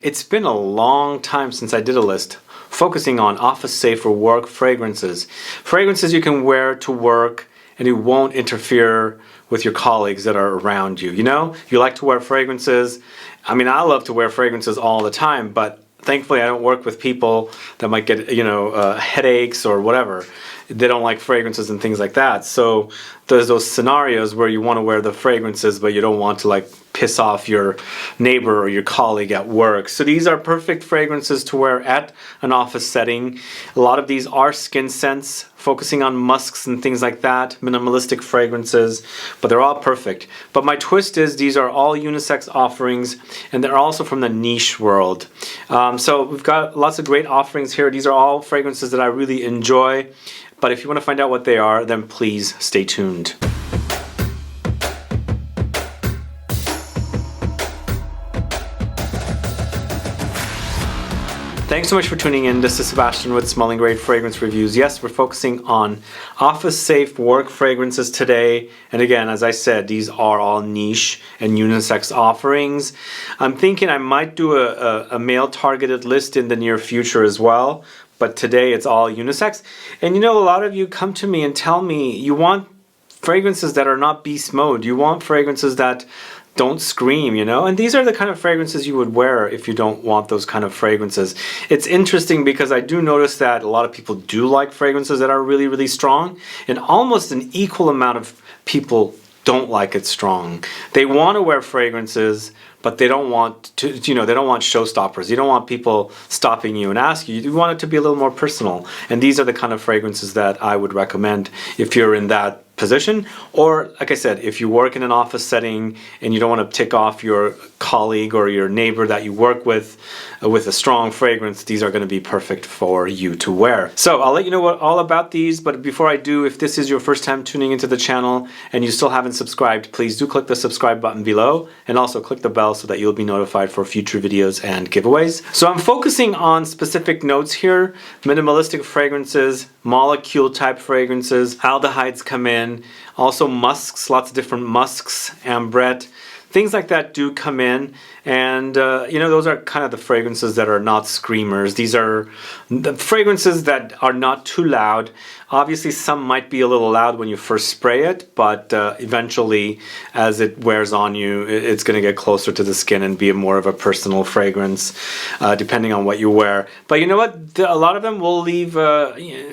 It's been a long time since I did a list focusing on office safe for work fragrances. Fragrances you can wear to work and it won't interfere with your colleagues that are around you. You know, you like to wear fragrances. I mean, I love to wear fragrances all the time, but thankfully I don't work with people that might get, headaches or whatever. They don't like fragrances and things like that. So there's those scenarios where you want to wear the fragrances, but you don't want to like piss off your neighbor or your colleague at work. So these are perfect fragrances to wear at an office setting. A lot of these are skin scents, focusing on musks and things like that, minimalistic fragrances, but they're all perfect. But my twist is these are all unisex offerings, and they're also from the niche world. So we've got lots of great offerings here. These are all fragrances that I really enjoy. But if you want to find out what they are, then please stay tuned. Thanks so much for tuning in. This is Sebastian with Smelling Great Fragrance Reviews. Yes, we're focusing on office safe work fragrances today. And again, as I said, these are all niche and unisex offerings. I'm thinking I might do a male targeted list in the near future as well. But today it's all unisex. And you know, a lot of you come to me and tell me you want fragrances that are not beast mode. You want fragrances that don't scream, and these are the kind of fragrances you would wear if you don't want those kind of fragrances. It's interesting because I do notice that a lot of people do like fragrances that are really, really strong, and almost an equal amount of people don't like it strong. They want to wear fragrances, but they don't want to, they don't want showstoppers. You don't want people stopping you and asking you. You want it to be a little more personal. And these are the kind of fragrances that I would recommend if you're in that position, or like I said, if you work in an office setting and you don't want to tick off your colleague or your neighbor that you work with a strong fragrance, these are going to be perfect for you to wear. So I'll let you know all about these, but before I do, if this is your first time tuning into the channel and you still haven't subscribed, please do click the subscribe button below and also click the bell so that you'll be notified for future videos and giveaways. So I'm focusing on specific notes here: minimalistic fragrances, molecule type fragrances, aldehydes come in, also musks, lots of different musks, ambrette, things like that do come in. And those are kind of the fragrances that are not screamers. These are the fragrances that are not too loud. Obviously some might be a little loud when you first spray it, but eventually as it wears on you, it's going to get closer to the skin and be more of a personal fragrance, depending on what you wear. But you know what? A lot of them will leave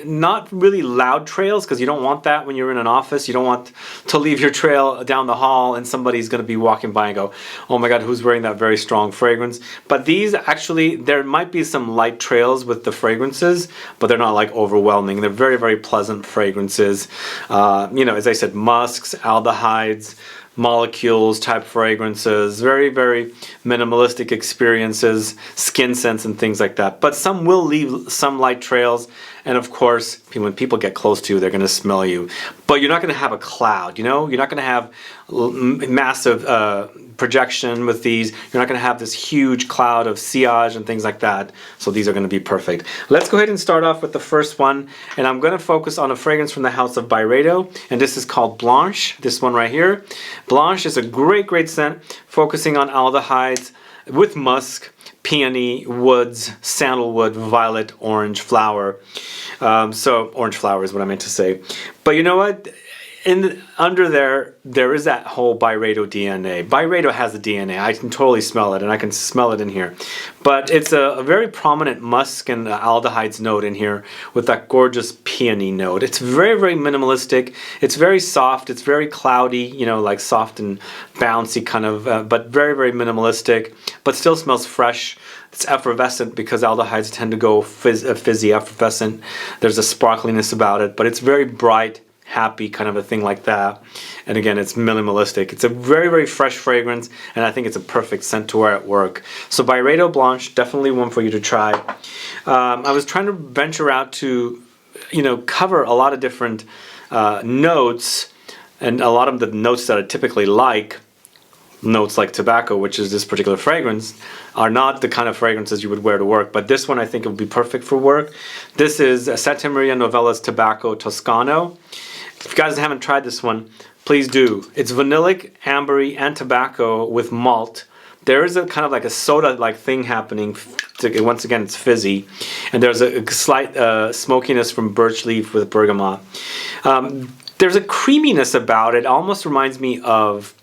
not really loud trails, because you don't want that when you're in an office. You don't want to leave your trail down the hall and somebody's going to be walking by and go, oh my God, who's wearing that very strong fragrance? But these actually, there might be some light trails with the fragrances, but they're not like overwhelming. They're very, very pleasant fragrances. As I said, musks, aldehydes, molecules type fragrances, very, very minimalistic experiences, skin scents and things like that. But some will leave some light trails, and of course when people get close to you, they're going to smell you. But you're not going to have a cloud, you're not going to have massive projection with these. You're not going to have this huge cloud of sillage and things like that. So these are going to be perfect. Let's go ahead and start off with the first one, and I'm going to focus on a fragrance from the house of BYREDO, and this is called Blanche. This one right here. Blanche is a great, great scent, focusing on aldehydes with musk, peony, woods, sandalwood, violet, orange flower. So orange flower is what I meant to say. But you know what? Under there is that whole BYREDO DNA. BYREDO has the DNA. I can totally smell it, and I can smell it in here. But it's a very prominent musk and aldehydes note in here with that gorgeous peony note. It's very, very minimalistic. It's very soft. It's very cloudy, like soft and bouncy kind of, but very, very minimalistic, but still smells fresh. It's effervescent because aldehydes tend to go fizzy, effervescent. There's a sparkliness about it, but it's very bright, happy kind of a thing like that. And again, it's minimalistic. It's a very, very fresh fragrance, and I think it's a perfect scent to wear at work. So BYREDO Blanche, definitely one for you to try. I was trying to venture out to cover a lot of different notes, and a lot of the notes that I typically like, notes like tobacco, which is this particular fragrance, are not the kind of fragrances you would wear to work, but this one I think it would be perfect for work. This is Santa Maria Novella's Tobacco Toscano. If you guys haven't tried this one, please do. It's vanillic, ambery, and tobacco with malt, there is a kind of like a soda-like thing happening. Once again, it's fizzy, and there's a slight smokiness from birch leaf with bergamot. There's a creaminess about it. Almost reminds me of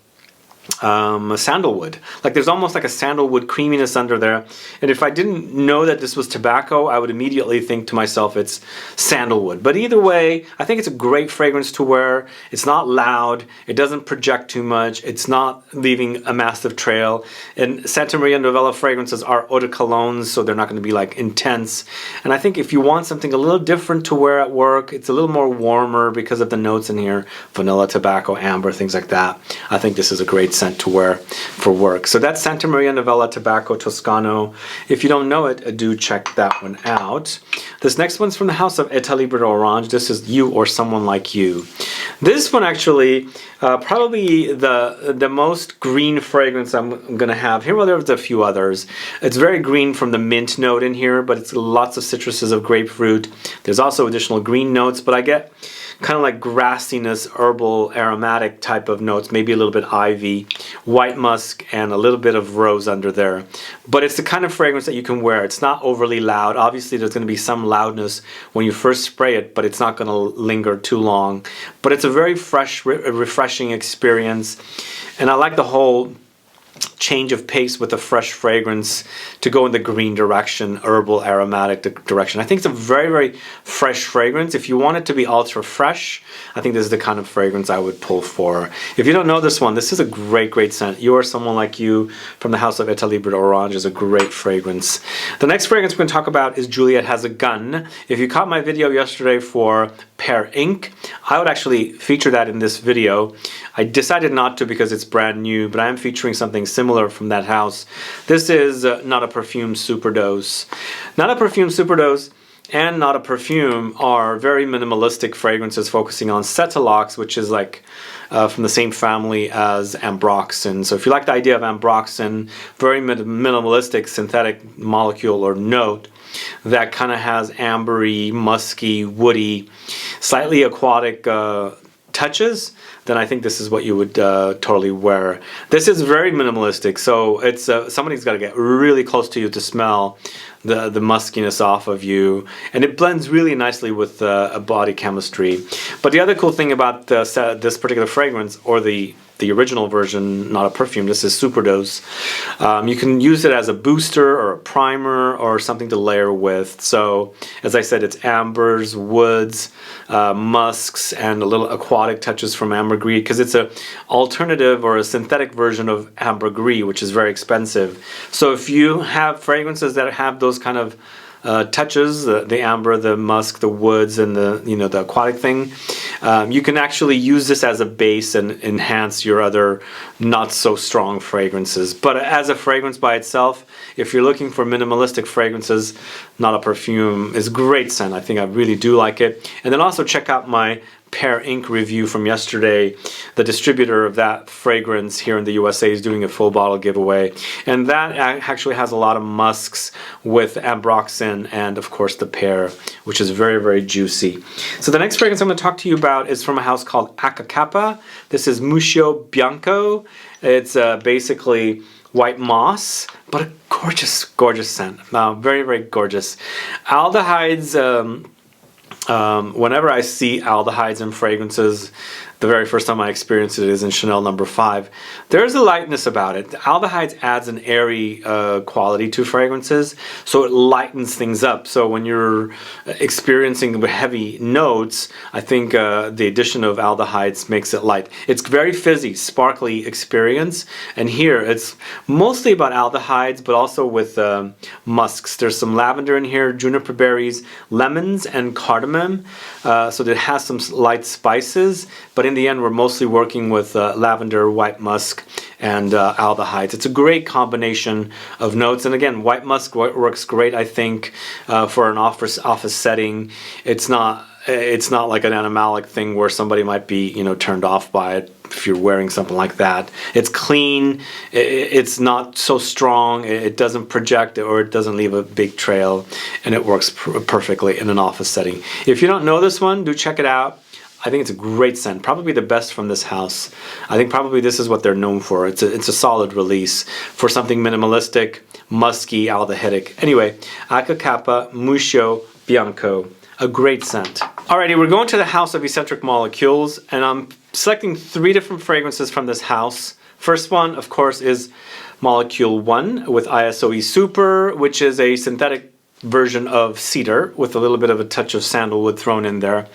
sandalwood. Like there's almost like a sandalwood creaminess under there, and if I didn't know that this was tobacco, I would immediately think to myself it's sandalwood. But either way, I think it's a great fragrance to wear. It's not loud, it doesn't project too much, it's not leaving a massive trail. And Santa Maria Novella fragrances are eau de colognes, so they're not going to be like intense. And I think if you want something a little different to wear at work, it's a little more warmer because of the notes in here, vanilla, tobacco, amber, things like that. I think this is a great scent to wear for work. So that's Santa Maria Novella Tobacco Toscano. If you don't know it, do check that one out. This next one's from the house of ETAT LIBRE Orange. This is You or Someone Like You. This one actually, probably the most green fragrance I'm going to have here. Well, there's a few others. It's very green from the mint note in here, but it's lots of citruses of grapefruit. There's also additional green notes, but I get kind of like grassiness, herbal, aromatic type of notes, maybe a little bit ivy, white musk, and a little bit of rose under there. But it's the kind of fragrance that you can wear. It's not overly loud. Obviously, there's going to be some loudness when you first spray it, but it's not going to linger too long. But it's a very fresh, refreshing experience, and I like the whole change of pace with a fresh fragrance to go in the green direction, herbal, aromatic direction. I think it's a very, very fresh fragrance. If you want it to be ultra fresh, I think this is the kind of fragrance I would pull for. If you don't know this one, this is a great, great scent. You or Someone Like You from the house of ETAT LIBRE Orange is a great fragrance. The next fragrance we're going to talk about is Juliette Has a Gun. If you caught my video yesterday for Pear Ink, I would actually feature that in this video. I decided not to because it's brand new, but I am featuring something similar from that house. This is Not a Perfume Superdose. Not a Perfume Superdose and Not a Perfume are very minimalistic fragrances focusing on Cetalox, which is like from the same family as ambroxan. So if you like the idea of ambroxan, very minimalistic synthetic molecule or note that kind of has ambery, musky, woody, slightly aquatic touches, then I think this is what you would totally wear. This is very minimalistic, so it's somebody's got to get really close to you to smell the muskiness off of you, and it blends really nicely with a body chemistry. But the other cool thing about this particular fragrance, or the original version, Not a Perfume, this is Superdose. You can use it as a booster or a primer or something to layer with. So as I said, it's ambers, woods, musks, and a little aquatic touches from ambergris, because it's an alternative or a synthetic version of ambergris, which is very expensive. So if you have fragrances that have those kind of touches, the amber, the musk, the woods, and the aquatic thing, you can actually use this as a base and enhance your other not so strong fragrances. But as a fragrance by itself, if you're looking for minimalistic fragrances, Not a Perfume is a great scent. I think I really do like it. And then also check out my Pear Ink review from yesterday. The distributor of that fragrance here in the USA is doing a full bottle giveaway, and that actually has a lot of musks with ambroxan and of course the pear, which is very, very juicy. So the next fragrance I'm going to talk to you about is from a house called ACCA KAPPA. This is MUSCHIO BIANCO. It's basically white moss, but a gorgeous, gorgeous scent. Very, very gorgeous. Aldehydes. Whenever I see aldehydes in fragrances, the very first time I experienced it is in Chanel No. 5. There's a lightness about it. Aldehydes adds an airy quality to fragrances, so it lightens things up. So when you're experiencing heavy notes, I think the addition of aldehydes makes it light. It's very fizzy, sparkly experience, and here it's mostly about aldehydes, but also with musks. There's some lavender in here, juniper berries, lemons, and cardamom. So it has some light spices, but in the end we're mostly working with lavender, white musk, and aldehydes. It's a great combination of notes, and again, white musk works great, I think, for an office setting. It's not like an animalic thing where somebody might be turned off by it if you're wearing something like that. It's clean, it's not so strong, it doesn't project or it doesn't leave a big trail, and it works perfectly in an office setting. If you don't know this one, do check it out. I think it's a great scent, probably the best from this house. I think probably this is what they're known for. It's a solid release for something minimalistic, musky, aldehydic. Anyway, ACCA, KAPPA, MUSCHIO, BIANCO. A great scent. Alrighty, we're going to the house of eccentric molecules, and I'm selecting 3 different fragrances from this house. First one, of course, is Molecule 1 with ISOE Super, which is a synthetic version of cedar with a little bit of a touch of sandalwood thrown in there.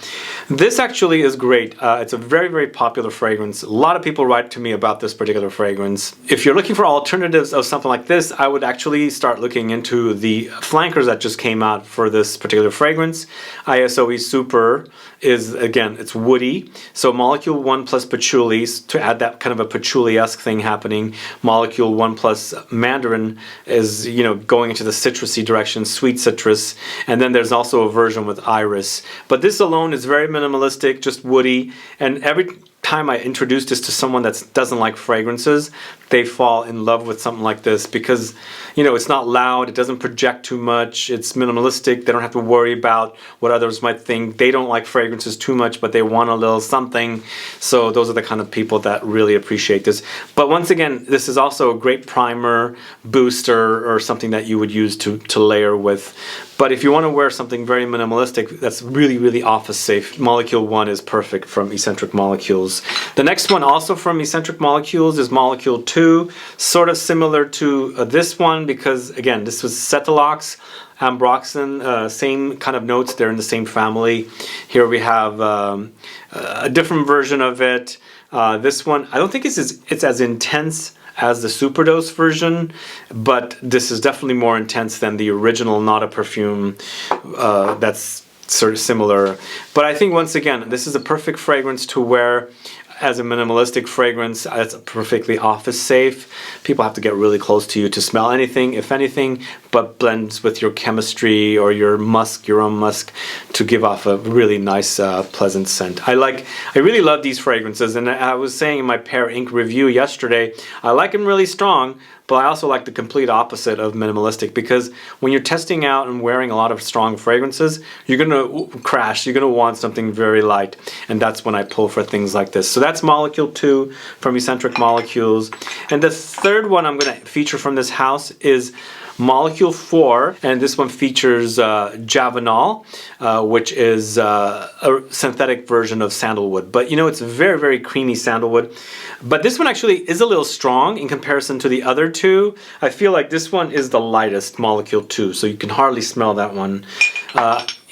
This actually is great. It's a very, very popular fragrance. A lot of people write to me about this particular fragrance. If you're looking for alternatives of something like this, I would actually start looking into the flankers that just came out for this particular fragrance. ISOE Super is, again, it's woody. So Molecule 1 plus patchouli, to add that kind of a patchouli-esque thing happening. Molecule 1 plus mandarin is, you know, going into the citrusy direction, sweet citrus. And then there's also a version with iris. But this alone is very minimalistic, just woody. And every time I introduce this to someone that doesn't like fragrances, they fall in love with something like this because, you know, it's not loud, it doesn't project too much, it's minimalistic, they don't have to worry about what others might think. They don't like fragrances too much, but they want a little something. So those are the kind of people that really appreciate this. But once again, this is also a great primer, booster, or something that you would use to layer with. But if you want to wear something very minimalistic that's really, really office safe, Molecule 1 is perfect from Eccentric Molecules. The next one also from Eccentric Molecules is Molecule 2, sort of similar to this one because, again, this was Cetalox, ambroxan, same kind of notes, they're in the same family. Here we have a different version of it. This one, I don't think it's as intense as the Superdose version, but this is definitely more intense than the original Not a Perfume that's sort of similar. But I think, once again, this is a perfect fragrance to wear as a minimalistic fragrance. It's perfectly office safe. People have to get really close to you to smell anything, if anything, but blends with your chemistry or your musk, your own musk, to give off a really nice, pleasant scent. I really love these fragrances, and I was saying in my Pear Inc. review yesterday, I like them really strong, but I also like the complete opposite of minimalistic, because when you're testing out and wearing a lot of strong fragrances, you're going to crash, you're going to want something very light, and that's when I pull for things like this. So that's Molecule 2 from Eccentric Molecules. And the third one I'm going to feature from this house is Molecule 4, and this one features Javanol, which is a synthetic version of sandalwood. But you know, it's very, very creamy sandalwood. But this one actually is a little strong in comparison to the other two. I feel like this one is the lightest, Molecule 2, so you can hardly smell that one.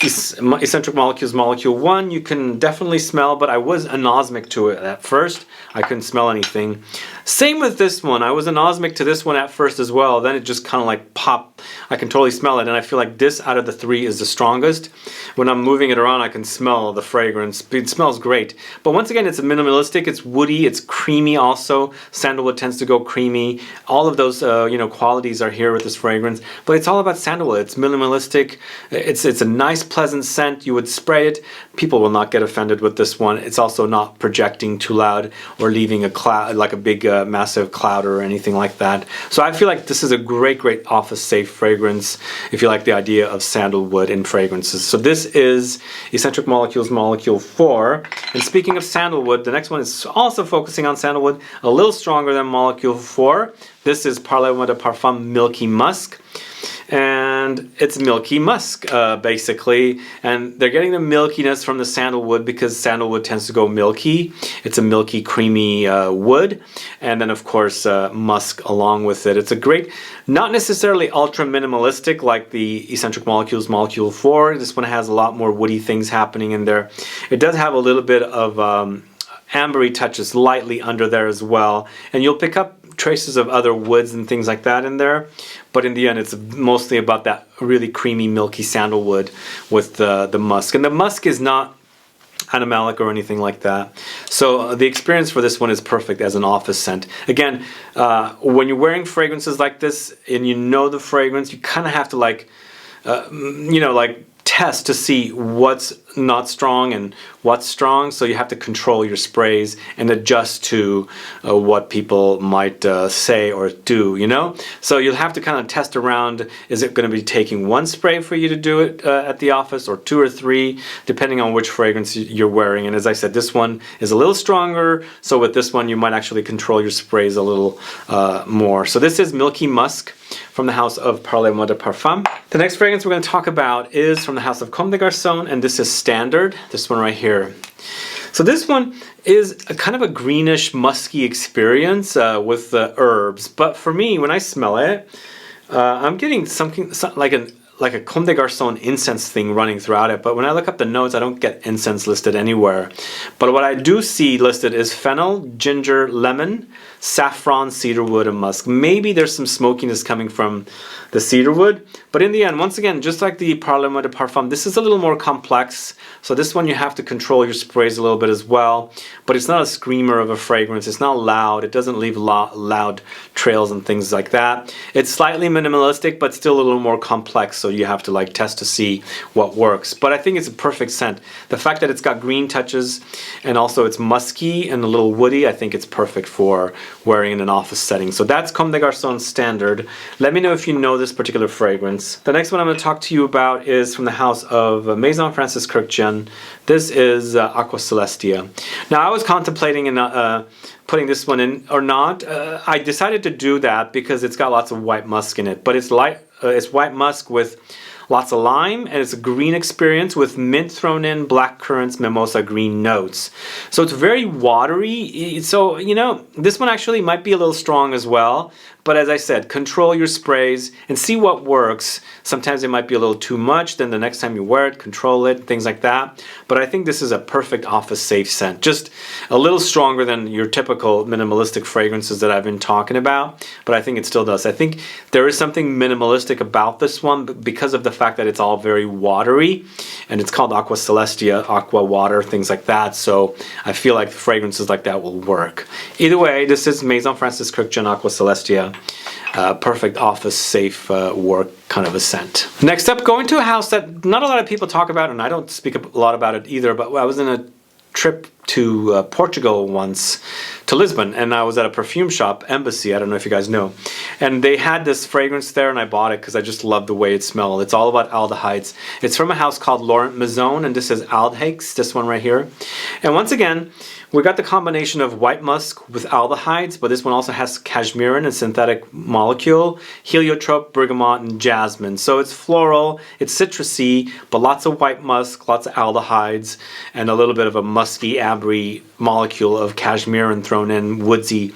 Eccentric Molecules Molecule 1 you can definitely smell, but I was anosmic to it at first. I couldn't smell anything. Same with this one. I was anosmic to this one at first as well. Then it just kind of like popped. I can totally smell it, and I feel like this out of the 3 is the strongest. When I'm moving it around, I can smell the fragrance. It smells great. But once again, it's minimalistic. It's woody. It's creamy also. Sandalwood tends to go creamy. All of those qualities are here with this fragrance. But it's all about sandalwood. It's minimalistic. It's a nice, pleasant scent. You would spray it. People will not get offended with this one. It's also not projecting too loud or leaving a cloud, like a big massive cloud or anything like that. So I feel like this is a great, great office safe fragrance if you like the idea of sandalwood in fragrances. So this is Eccentric Molecules Molecule 4. And speaking of sandalwood, the next one is also focusing on sandalwood, a little stronger than Molecule 4. This is Parfum de Parfum Milky Musk. And it's milky musk, basically, and they're getting the milkiness from the sandalwood because sandalwood tends to go milky. It's a milky, creamy wood, and then of course musk along with it. It's a great, not necessarily ultra minimalistic like the Eccentric Molecules Molecule 4. This one has a lot more woody things happening in there. It does have a little bit of ambery touches lightly under there as well, and you'll pick up traces of other woods and things like that in there, but in the end it's mostly about that really creamy milky sandalwood with the musk, and the musk is not animalic or anything like that. So the experience for this one is perfect as an office scent. Again, when you're wearing fragrances like this and you know the fragrance, you kind of have to like test to see what's not strong and what's strong, so you have to control your sprays and adjust to what people might say or do, you know? So you'll have to kind of test around, is it going to be taking one spray for you to do it at the office, or 2 or 3, depending on which fragrance you're wearing. And as I said, this one is a little stronger, so with this one you might actually control your sprays a little more. So this is Milky Musk from the house of Parlez-moi de Parfum. The next fragrance we're going to talk about is from the house of Comme des Garçons, and this is Standard, this one right here. So this one is a kind of a greenish, musky experience with the herbs. But for me, when I smell it, I'm getting something like a Comme des Garçons incense thing running throughout it. But when I look up the notes, I don't get incense listed anywhere. But what I do see listed is fennel, ginger, lemon, saffron, cedarwood, and musk. Maybe there's some smokiness coming from the cedarwood. But in the end, once again, just like the Parlez-moi de Parfum, this is a little more complex. So this one you have to control your sprays a little bit as well. But it's not a screamer of a fragrance. It's not loud. It doesn't leave loud trails and things like that. It's slightly minimalistic, but still a little more complex. So you have to like test to see what works. But I think it's a perfect scent. The fact that it's got green touches and also it's musky and a little woody, I think it's perfect for wearing in an office setting. So that's Comme des Garçons Standard. Let me know if you know this particular fragrance. The next one I'm going to talk to you about is from the house of Maison Francis Kurkdjian. This is Aqua Celestia. Now I was contemplating putting this one in or not. I decided to do that because it's got lots of white musk in it, but it's white musk with lots of lime, and it's a green experience with mint thrown in, black currants, mimosa green notes. So it's very watery. So, you know, this one actually might be a little strong as well. But as I said, control your sprays and see what works. Sometimes it might be a little too much, then the next time you wear it, control it, things like that. But I think this is a perfect office safe scent. Just a little stronger than your typical minimalistic fragrances that I've been talking about, but I think it still does. I think there is something minimalistic about this one because of the fact that it's all very watery, and it's called Aqua Celestia, aqua water, things like that. So I feel like fragrances like that will work. Either way, this is Maison Francis Kurkdjian Aqua Celestia. Perfect office safe work kind of a scent. Next up, going to a house that not a lot of people talk about, and I don't speak a lot about it either, but I was in a trip to Portugal once, to Lisbon, and I was at a perfume shop, Embassy, I don't know if you guys know, and they had this fragrance there, and I bought it because I just loved the way it smelled. It's all about aldehydes. It's from a house called Laurent Maison, and this is Aldehydes, this one right here. And once again, we got the combination of white musk with aldehydes, but this one also has cashmeran, a synthetic molecule, heliotrope, bergamot, and jasmine. So it's floral, it's citrusy, but lots of white musk, lots of aldehydes, and a little bit of a musky, ambery molecule of cashmeran thrown in, woodsy.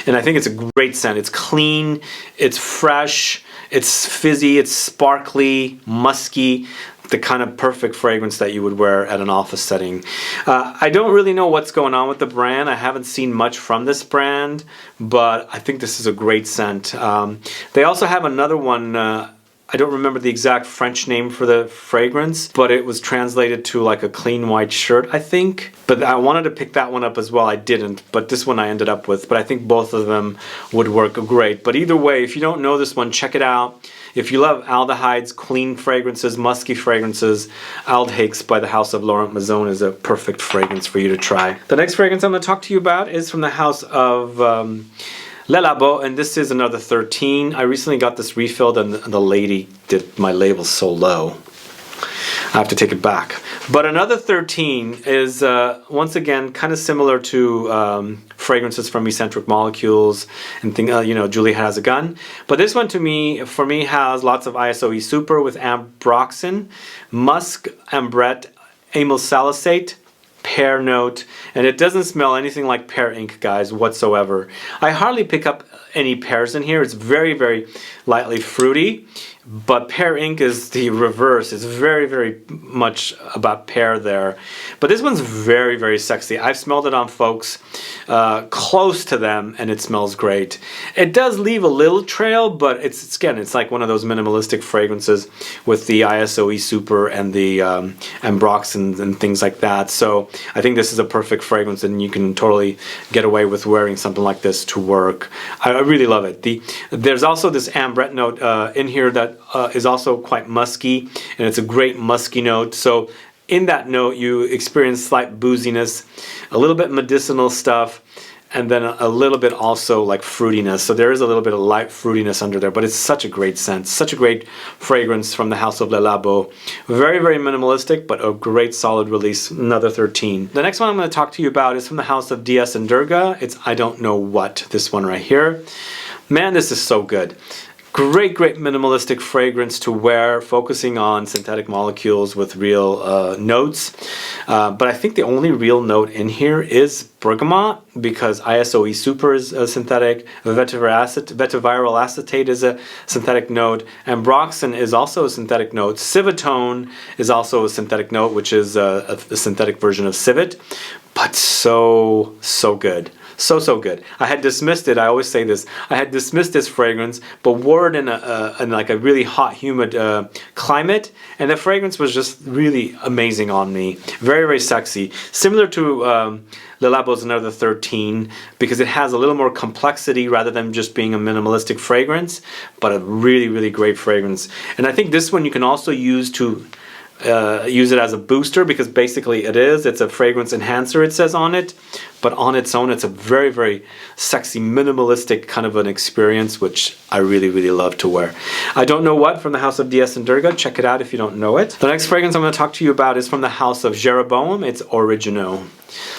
And I think it's a great scent. It's clean, it's fresh, it's fizzy, it's sparkly, musky. The kind of perfect fragrance that you would wear at an office setting. I don't really know what's going on with the brand. I haven't seen much from this brand, but I think this is a great scent. They also have another one, I don't remember the exact French name for the fragrance, but it was translated to like a clean white shirt, I think. But I wanted to pick that one up as well. I didn't, but this one I ended up with. But I think both of them would work great. But either way, if you don't know this one, check it out. If you love aldehydes, clean fragrances, musky fragrances, Aldehydes by the house of Laurent Maison is a perfect fragrance for you to try. The next fragrance I'm going to talk to you about is from the house of Le Labo, and this is another 13. I recently got this refilled, and the lady did my label so low. I have to take it back. But another 13 is, once again, kind of similar to fragrances from Eccentric Molecules and things, you know, Juliette Has a Gun. But this one, for me, has lots of ISOE Super with ambroxan, musk, ambrette, amyl salicate, pear note, and it doesn't smell anything like pear ink, guys, whatsoever. I hardly pick up any pears in here. It's very, very lightly fruity, but pear ink is the reverse. It's very, very much about pear there. But this one's very, very sexy. I've smelled it on folks close to them, and it smells great. It does leave a little trail, but it's like one of those minimalistic fragrances with the ISOE Super and the ambroxan and things like that. So I think this is a perfect fragrance, and you can totally get away with wearing something like this to work. I really love it. There's also this ambrette note in here that is also quite musky, and it's a great musky note. So in that note you experience slight booziness, a little bit medicinal stuff, and then a little bit also like fruitiness. So there is a little bit of light fruitiness under there, but it's such a great scent, such a great fragrance from the house of Le Labo. Very, very minimalistic, but a great solid release, another 13. The next one I'm going to talk to you about is from the house of DS and Durga. It's I Don't Know What, this one right here. Man, this is so good. Great, great minimalistic fragrance to wear, focusing on synthetic molecules with real notes. But I think the only real note in here is bergamot, because ISOE super is a synthetic, vetiviral acetate is a synthetic note, and ambroxan is also a synthetic note. Civitone is also a synthetic note, which is a synthetic version of civet, but so, so good. So, so good. I had dismissed it. I always say this. I had dismissed this fragrance, but wore it in like a really hot, humid climate, and the fragrance was just really amazing on me. Very, very sexy. Similar to Le Labo's Another 13, because it has a little more complexity rather than just being a minimalistic fragrance, but a really, really great fragrance. And I think this one you can also use to use it as a booster, because basically it's a fragrance enhancer, it says on it, but on its own it's a very, very sexy minimalistic kind of an experience, which I really, really love to wear. I Don't Know What from the house of DS and Durga. Check it out if you don't know it. The next fragrance I'm going to talk to you about is from the house of Jeroboam. It's Original.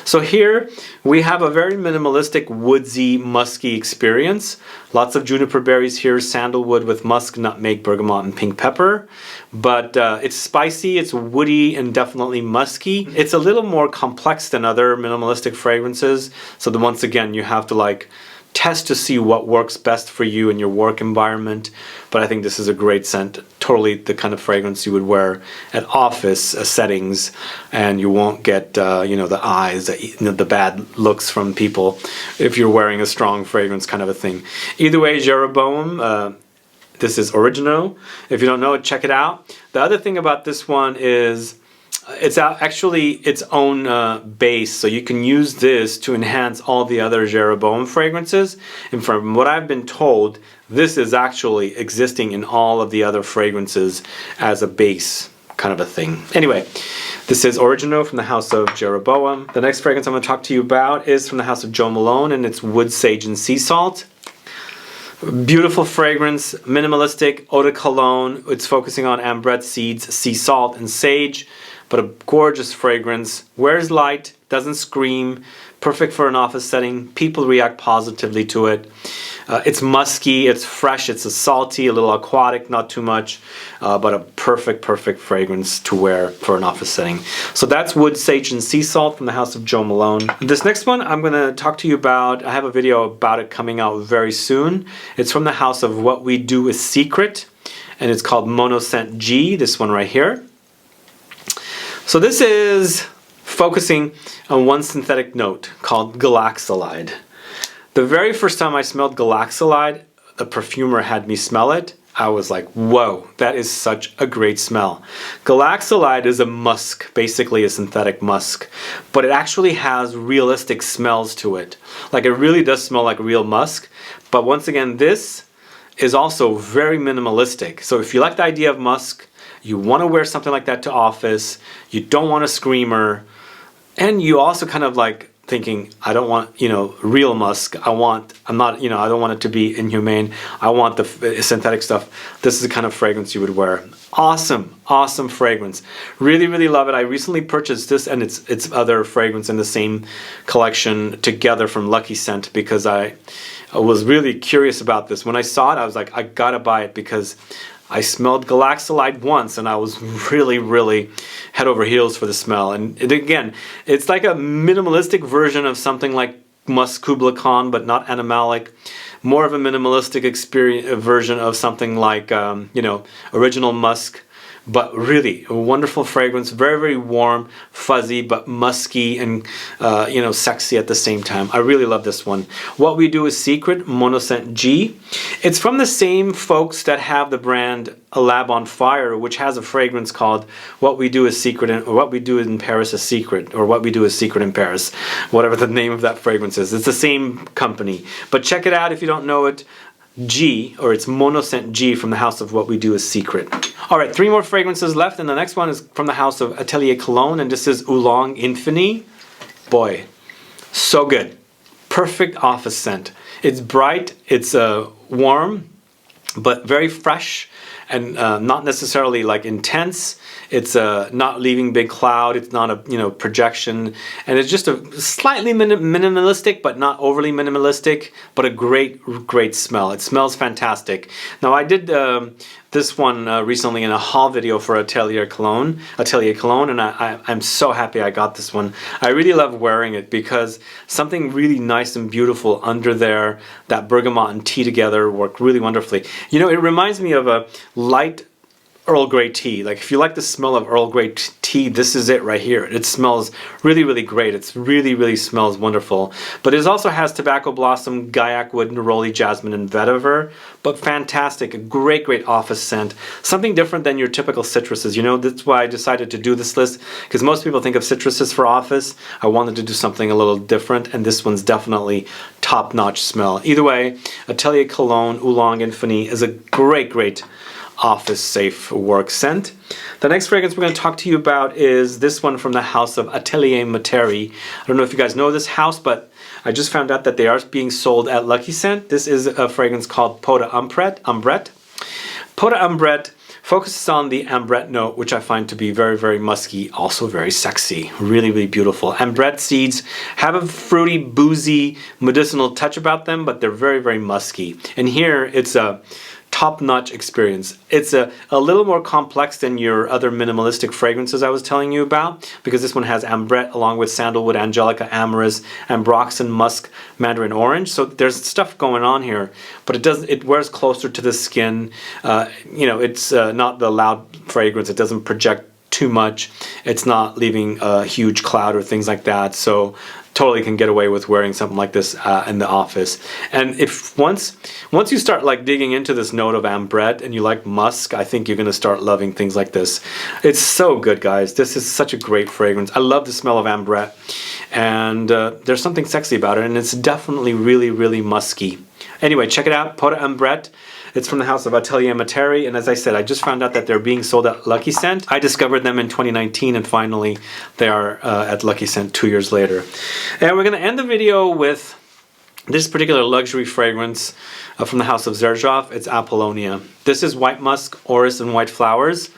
So here we have a very minimalistic woodsy musky experience. Lots of juniper berries here, sandalwood with musk, nutmeg, bergamot, and pink pepper. But it's spicy, it's woody, and definitely musky. It's a little more complex than other minimalistic fragrances. So then once again, you have to like test to see what works best for you in your work environment. But I think this is a great scent. Totally the kind of fragrance you would wear at office settings, and you won't get you know, the eyes, the bad looks from people if you're wearing a strong fragrance kind of a thing. Either way, Jeroboam, this is Original. If you don't know it, check it out. The other thing about this one is it's actually its own base, so you can use this to enhance all the other Jeroboam fragrances. And from what I've been told, this is actually existing in all of the other fragrances as a base kind of a thing. Anyway, this is Original from the house of Jeroboam. The next fragrance I'm going to talk to you about is from the house of Jo Malone, and it's Wood, Sage, and Sea Salt. Beautiful fragrance, minimalistic, eau de cologne. It's focusing on ambrette seeds, sea salt, and sage, but a gorgeous fragrance. Wears light, doesn't scream, perfect for an office setting. People react positively to it. It's musky, it's fresh, it's a salty, a little aquatic, not too much, but a perfect, perfect fragrance to wear for an office setting. So that's Wood, Sage, and Sea Salt from the house of Jo Malone. This next one I'm going to talk to you about. I have a video about it coming out very soon. It's from the house of What We Do Is Secret, and it's called Monoscent G, this one right here. So this is focusing on one synthetic note called galaxolide. The very first time I smelled galaxolide, the perfumer had me smell it. I was like, whoa, that is such a great smell. Galaxolide is a musk, basically a synthetic musk, but it actually has realistic smells to it. Like, it really does smell like real musk. But once again, this is also very minimalistic. So if you like the idea of musk, you want to wear something like that to office, you don't want a screamer, and you also kind of like thinking, I don't want, you know, real musk. I don't want it to be inhumane. I want the synthetic stuff. This is the kind of fragrance you would wear. Awesome, awesome fragrance. Really, really love it. I recently purchased this and its other fragrance in the same collection together from Lucky Scent, because I was really curious about this. When I saw it, I was like, I gotta buy it, because I smelled galaxolide once and I was really, really head over heels for the smell. And again, it's like a minimalistic version of something like Musk Kubla Khan, but not animalic. More of a minimalistic version of something like, you know, Original Musk. But really, a wonderful fragrance, very, very warm, fuzzy, but musky and, you know, sexy at the same time. I really love this one. What We Do Is Secret, Monoscent G. It's from the same folks that have the brand A Lab on Fire, which has a fragrance called What We Do Is Secret, or What We Do in Paris is Secret, or What We Do Is Secret in Paris, whatever the name of that fragrance is. It's the same company. But check it out if you don't know it. G, or it's Monoscent G from the house of What We Do Is Secret. All right, 3 more fragrances left, and the next one is from the house of Atelier Cologne, and this is Oolong Infini. Boy, so good. Perfect office scent. It's bright, it's warm, but very fresh, and not necessarily like intense. It's not leaving big cloud. It's not a projection, and it's just a slightly minimalistic, but not overly minimalistic. But a great smell. It smells fantastic. Now I did this one recently in a haul video for Atelier Cologne, and I'm so happy I got this one. I really love wearing it because something really nice and beautiful under there. That bergamot and tea together work really wonderfully. You know, it reminds me of a light Earl Grey tea. Like if you like the smell of Earl Grey tea, this is it right here. It smells really great. It's really smells wonderful. But it also has tobacco blossom, guaiac wood, neroli, jasmine, and vetiver. But fantastic, a great office scent. Something different than your typical citruses. You know, that's why I decided to do this list, because most people think of citruses for office. I wanted to do something a little different, and this one's definitely top-notch smell. Either way, Atelier Cologne Oolong Infini is a great office safe work scent. The next fragrance we're going to talk to you about is this one from the house of Atelier Materi. I don't know if you guys know this house, but I just found out that they are being sold at Lucky Scent. This is a fragrance called Peau d'Ambrette. Peau d'Ambrette focuses on the ambrette note, which I find to be very musky, also very sexy, really beautiful. Ambrette seeds have a fruity, boozy, medicinal touch about them, but they're very musky. And here it's a top-notch experience. It's a little more complex than your other minimalistic fragrances I was telling you about, because this one has ambrette along with sandalwood, angelica, amorous, ambroxan, musk, mandarin orange. So there's stuff going on here, but it wears closer to the skin. You know, it's not the loud fragrance. It doesn't project too much. It's not leaving a huge cloud or things like that. So totally can get away with wearing something like this in the office. And if once you start like digging into this note of ambrette and you like musk, I think you're going to start loving things like this. It's so good, guys. This is such a great fragrance. I love the smell of ambrette, and there's something sexy about it, and it's definitely really musky. Anyway, check it out, Peau d'Ambrette. It's from the house of Atelier Materi, and as I said, I just found out that they're being sold at Lucky Scent. I discovered them in 2019, and finally they are at Lucky Scent 2 years later. And we're going to end the video with this particular luxury fragrance from the house of Xerjoff. It's Apollonia. This is white musk, orris, and white flowers.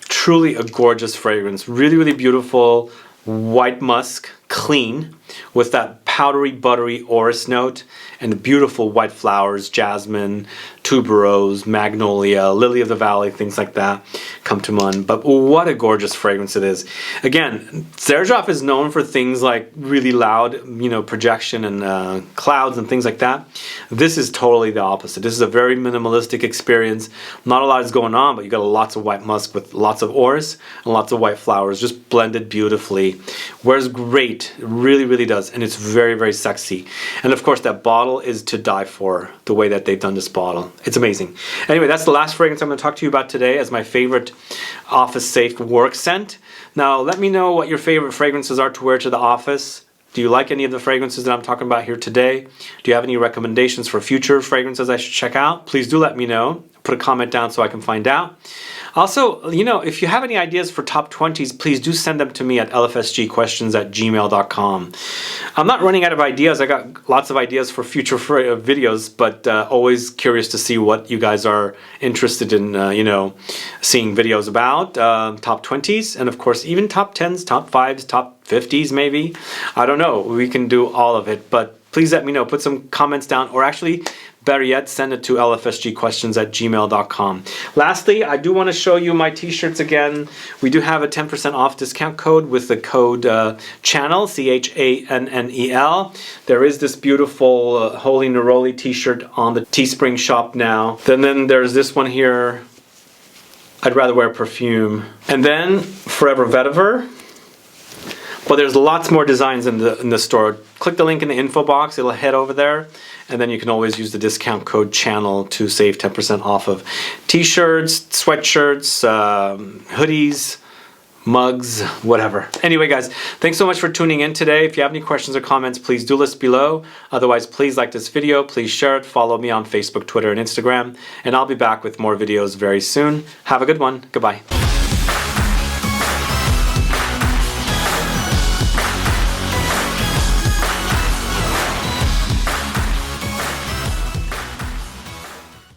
Truly a gorgeous fragrance. Really beautiful white musk, clean, with that powdery, buttery orris note, and the beautiful white flowers, jasmine, tuberose, magnolia, lily of the valley, things like that come to mind. But what a gorgeous fragrance it is. Again, Xerjoff is known for things like really loud, you know, projection and clouds and things like that. This is totally the opposite. This is a very minimalistic experience. Not a lot is going on, but you got lots of white musk with lots of orris and lots of white flowers, just blended beautifully. Wears great, really does, and it's very sexy. And of course, that bottle is to die for, the way that they've done this bottle. It's amazing. Anyway, that's the last fragrance I'm going to talk to you about today as my favorite office safe work scent. Now, let me know what your favorite fragrances are to wear to the office. Do you like any of the fragrances that I'm talking about here today? Do you have any recommendations for future fragrances I should check out? Please do let me know. Put a comment down so I can find out. Also, you know, if you have any ideas for top 20s, please do send them to me at lfsgquestions@gmail.com. I'm not running out of ideas. I got lots of ideas for future videos, but always curious to see what you guys are interested in, you know, seeing videos about. Top 20s, and of course, even top 10s, top 5s, top 50s maybe. I don't know. We can do all of it, but please let me know. Put some comments down, or actually, better yet, send it to lfsgquestions@gmail.com. Lastly, I do want to show you my t-shirts again. We do have a 10% off discount code with the code CHANNEL, CHANNEL. There is this beautiful Holy Neroli t-shirt on the Teespring shop now. Then there's this one here, I'd rather wear perfume. And then Forever Vetiver. But there's lots more designs in the store. Click the link in the info box, it'll head over there, and then you can always use the discount code CHANNEL to save 10% off of t-shirts, sweatshirts, hoodies, mugs, whatever. Anyway, guys, thanks so much for tuning in today. If you have any questions or comments, please do list below. Otherwise, please like this video, please share it, follow me on Facebook, Twitter, and Instagram, and I'll be back with more videos very soon. Have a good one. Goodbye.